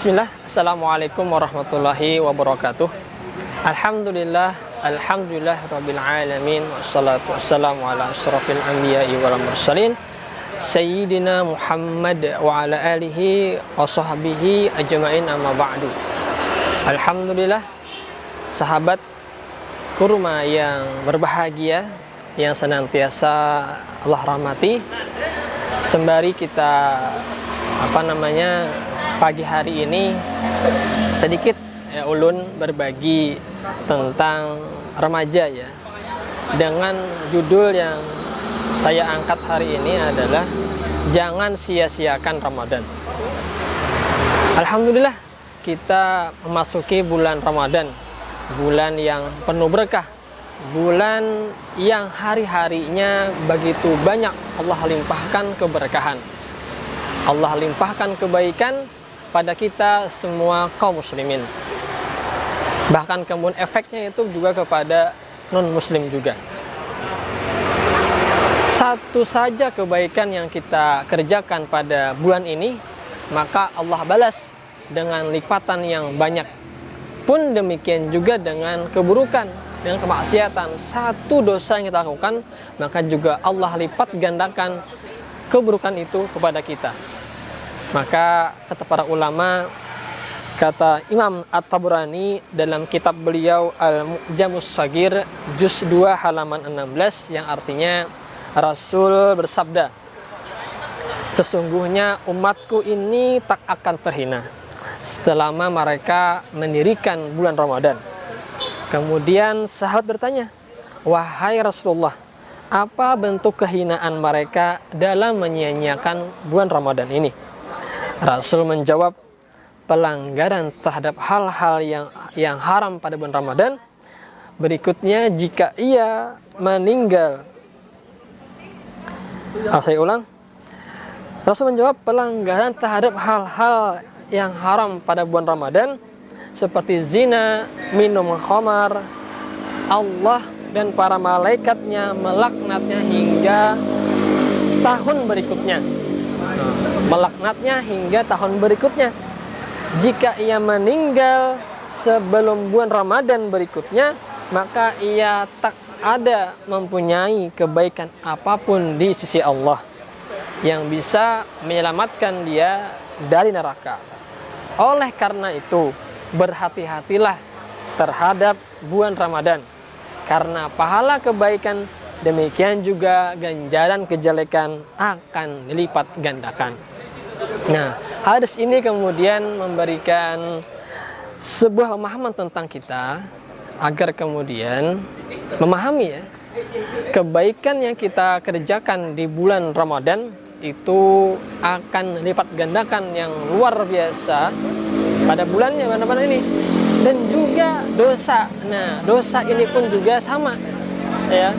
Bismillah, Assalamualaikum warahmatullahi wabarakatuh. Alhamdulillah, Alhamdulillah Rabbil Alamin. Wassalatu wassalamu ala asyrafil anbiya'i wal mursalin Sayyidina Muhammad wa ala alihi wa sahbihi ajma'in, amma ba'du. Alhamdulillah, sahabat kurma yang berbahagia, yang senantiasa Allah rahmati. Sembari kita pagi hari ini sedikit ulun berbagi tentang remaja ya, dengan judul yang saya angkat hari ini adalah jangan sia-siakan Ramadan. Alhamdulillah, kita memasuki bulan Ramadan, bulan yang penuh berkah, bulan yang hari-harinya begitu banyak Allah limpahkan keberkahan, Allah limpahkan kebaikan pada kita semua kaum muslimin. Bahkan kemudian efeknya itu juga kepada non muslim juga. Satu saja kebaikan yang kita kerjakan pada bulan ini, maka Allah balas dengan lipatan yang banyak. Pun demikian juga dengan keburukan, dengan kemaksiatan. Satu dosa yang kita lakukan, maka juga Allah lipat gandakan keburukan itu kepada kita. Maka kata para ulama, kata Imam At-Tabrani dalam kitab beliau Al-Mu'jamus Shagir juz 2 halaman 16, yang artinya Rasul bersabda, sesungguhnya umatku ini tak akan terhina selama mereka mendirikan bulan Ramadan. Kemudian sahabat bertanya, wahai Rasulullah, apa bentuk kehinaan mereka dalam menyia-nyiakan bulan Ramadan ini? Rasul menjawab, pelanggaran terhadap hal-hal yang haram pada bulan Ramadan. Berikutnya, jika ia meninggal. Saya ulang. Rasul menjawab, pelanggaran terhadap hal-hal yang haram pada bulan Ramadan seperti zina, minum khamar, Allah dan para malaikatnya melaknatnya hingga tahun berikutnya. Melaknatnya hingga tahun berikutnya. Jika ia meninggal sebelum bulan Ramadan berikutnya, maka ia tak ada mempunyai kebaikan apapun di sisi Allah yang bisa menyelamatkan dia dari neraka. Oleh karena itu, berhati-hatilah terhadap bulan Ramadan, karena pahala kebaikan, demikian juga ganjaran kejelekan akan dilipat gandakan. Nah, hadis ini kemudian memberikan sebuah pemahaman tentang kita, agar kemudian memahami ya, kebaikan yang kita kerjakan di bulan Ramadan itu akan lipat gandakan yang luar biasa pada bulannya benar-benar ini. Dan juga dosa. Nah, dosa ini pun juga sama ya.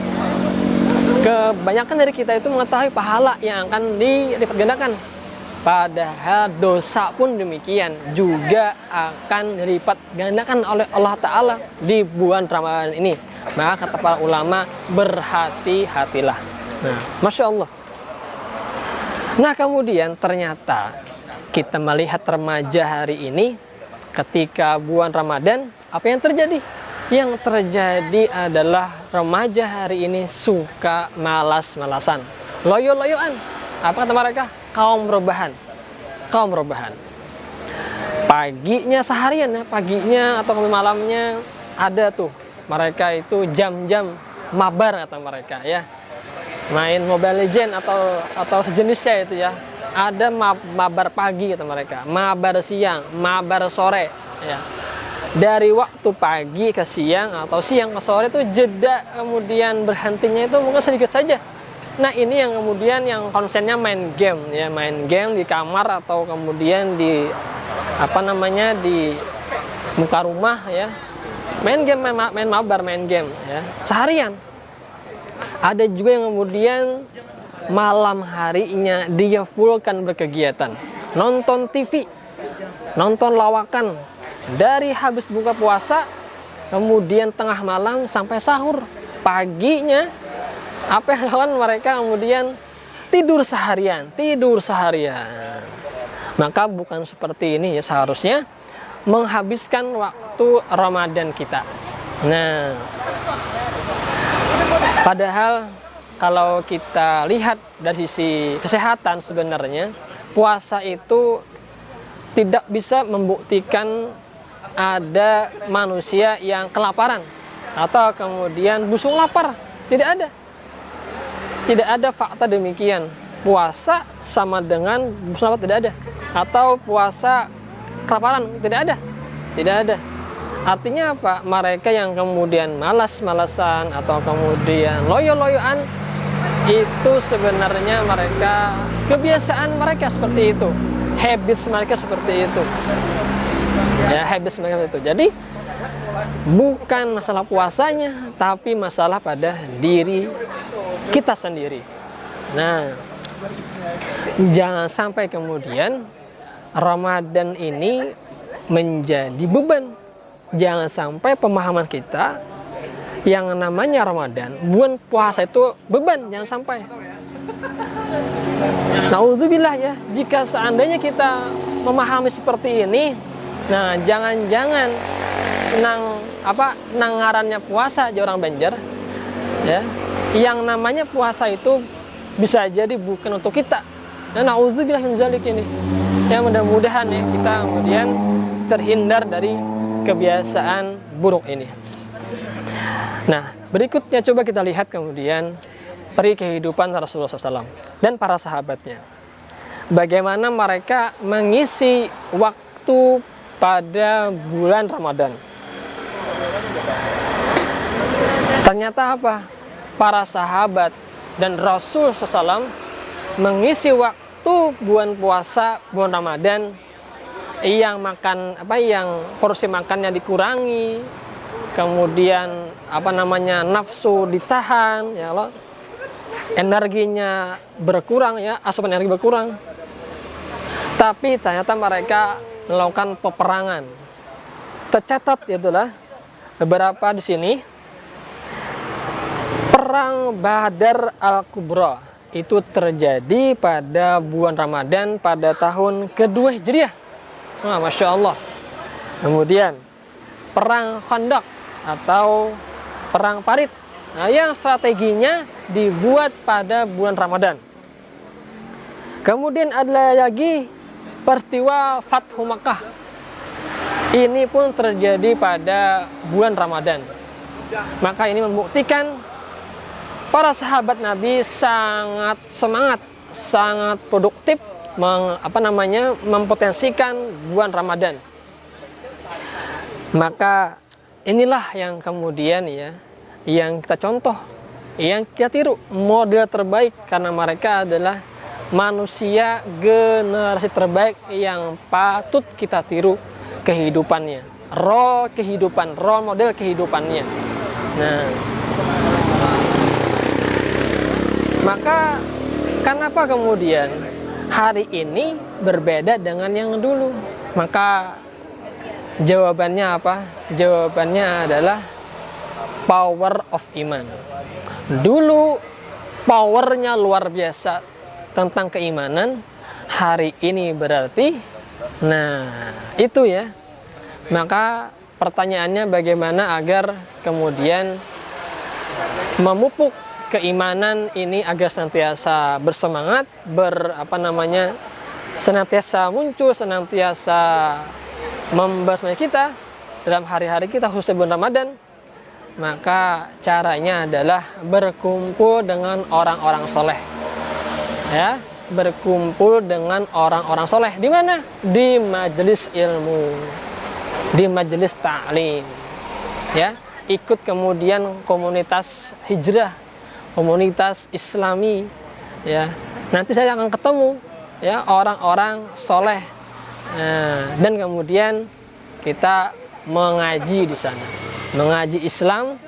Kebanyakan dari kita itu mengetahui pahala yang akan dilipat gandakan, padahal dosa pun demikian juga akan dilipat gandakan oleh Allah Ta'ala di bulan Ramadan ini. Maka kata para ulama, berhati-hatilah. Nah, Masya Allah. Nah, kemudian ternyata kita melihat remaja hari ini ketika bulan Ramadan, apa yang terjadi? Yang terjadi adalah remaja hari ini suka malas-malasan, loyo-loyoan. Apa kata mereka? Kaum rebahan. Kaum rebahan. Paginya seharian ya, paginya atau malamnya ada tuh mereka itu jam-jam mabar kata mereka ya. Main Mobile Legend atau sejenisnya itu ya. Ada mabar pagi kata mereka, mabar siang, mabar sore ya. Dari waktu pagi ke siang atau siang ke sore itu jeda, kemudian berhentinya itu mungkin sedikit saja. Nah, ini yang kemudian yang konsennya main game ya, main game di kamar atau kemudian di di muka rumah ya. Main game, main mabar, main game ya, seharian. Ada juga yang kemudian malam harinya dia fullkan berkegiatan, nonton TV, nonton lawakan dari habis buka puasa, kemudian tengah malam sampai sahur. Paginya apa yang dilakukan mereka? Kemudian tidur seharian. Maka bukan seperti ini ya seharusnya menghabiskan waktu Ramadan kita. Nah, padahal kalau kita lihat dari sisi kesehatan sebenarnya puasa itu tidak bisa membuktikan ada manusia yang kelaparan atau kemudian busuk lapar. Tidak ada. Tidak ada fakta demikian. Puasa sama dengan busuk lapar, tidak ada. Atau puasa kelaparan, tidak ada. Tidak ada. Artinya apa? Mereka yang kemudian malas-malasan atau kemudian loyo-loyoan, itu sebenarnya mereka, kebiasaan mereka seperti itu, habits mereka seperti itu ya, habits mereka seperti itu. Jadi bukan masalah puasanya, tapi masalah pada diri kita sendiri. Nah, jangan sampai kemudian Ramadan ini menjadi beban. Jangan sampai pemahaman kita yang namanya Ramadan, bulan puasa itu beban, jangan sampai. Nauzubillah ya, jika seandainya kita memahami seperti ini, nah jangan-jangan nangarannya puasa aja orang Banjar ya. Yang namanya puasa itu bisa jadi bukan untuk kita. Nah, nauzubillah min zalik ini. Ya mudah-mudahan ya kita kemudian terhindar dari kebiasaan buruk ini. Nah, berikutnya coba kita lihat kemudian peri kehidupan Rasulullah SAW dan para sahabatnya. Bagaimana mereka mengisi waktu pada bulan Ramadan. Ternyata apa? Para sahabat dan Rasul SAW mengisi waktu bulan puasa, bulan Ramadan, yang porsi makannya dikurangi, kemudian nafsu ditahan ya Allah, energinya berkurang ya, asupan energi berkurang. Tapi ternyata mereka melakukan peperangan. Tercatat itulah beberapa di sini. Perang Badar Al-Kubra itu terjadi pada bulan Ramadan pada tahun kedua Hijriah. Masya Allah. Kemudian perang Khandaq atau perang Parit, nah, yang strateginya dibuat pada bulan Ramadan. Kemudian ada lagi peristiwa Fathu Makkah. Ini pun terjadi pada bulan Ramadan. Maka ini membuktikan para sahabat Nabi sangat semangat, sangat produktif mempotensikan bulan Ramadan. Maka inilah yang kemudian ya, yang kita contoh, yang kita tiru, model terbaik, karena mereka adalah manusia generasi terbaik yang patut kita tiru kehidupannya, role model kehidupannya. Nah, maka kenapa kemudian hari ini berbeda dengan yang dulu? Maka jawabannya apa? Jawabannya adalah power of iman. Dulu powernya luar biasa tentang keimanan, hari ini berarti, nah itu ya. Maka pertanyaannya bagaimana agar kemudian memupuk keimanan ini agar senantiasa bersemangat, senantiasa muncul, senantiasa membahas kita dalam hari-hari kita khususnya bulan Ramadan. Maka caranya adalah berkumpul dengan orang-orang soleh, ya, berkumpul dengan orang-orang soleh. Di mana? Di majelis ilmu, di majelis ta'lim, ya. Ikut kemudian komunitas hijrah, komunitas Islami, ya. Nanti saya akan ketemu ya orang-orang soleh, dan kemudian kita mengaji di sana, mengaji Islam,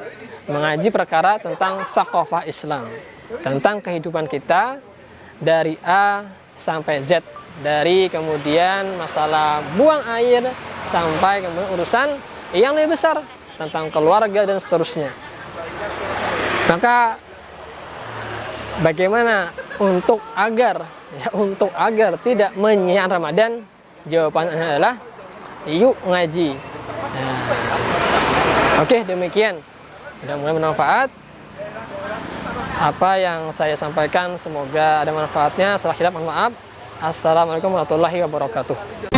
mengaji perkara tentang thaqafah Islam, tentang kehidupan kita dari A sampai Z, dari kemudian masalah buang air sampai kemudian urusan yang lebih besar tentang keluarga dan seterusnya. Maka bagaimana untuk agar tidak menyia-nyiakan Ramadan, jawabannya adalah yuk ngaji. Nah, oke, demikian. Mudah-mudahan bermanfaat apa yang saya sampaikan, semoga ada manfaatnya. Salah khilaf mohon maaf. Assalamualaikum warahmatullahi wabarakatuh.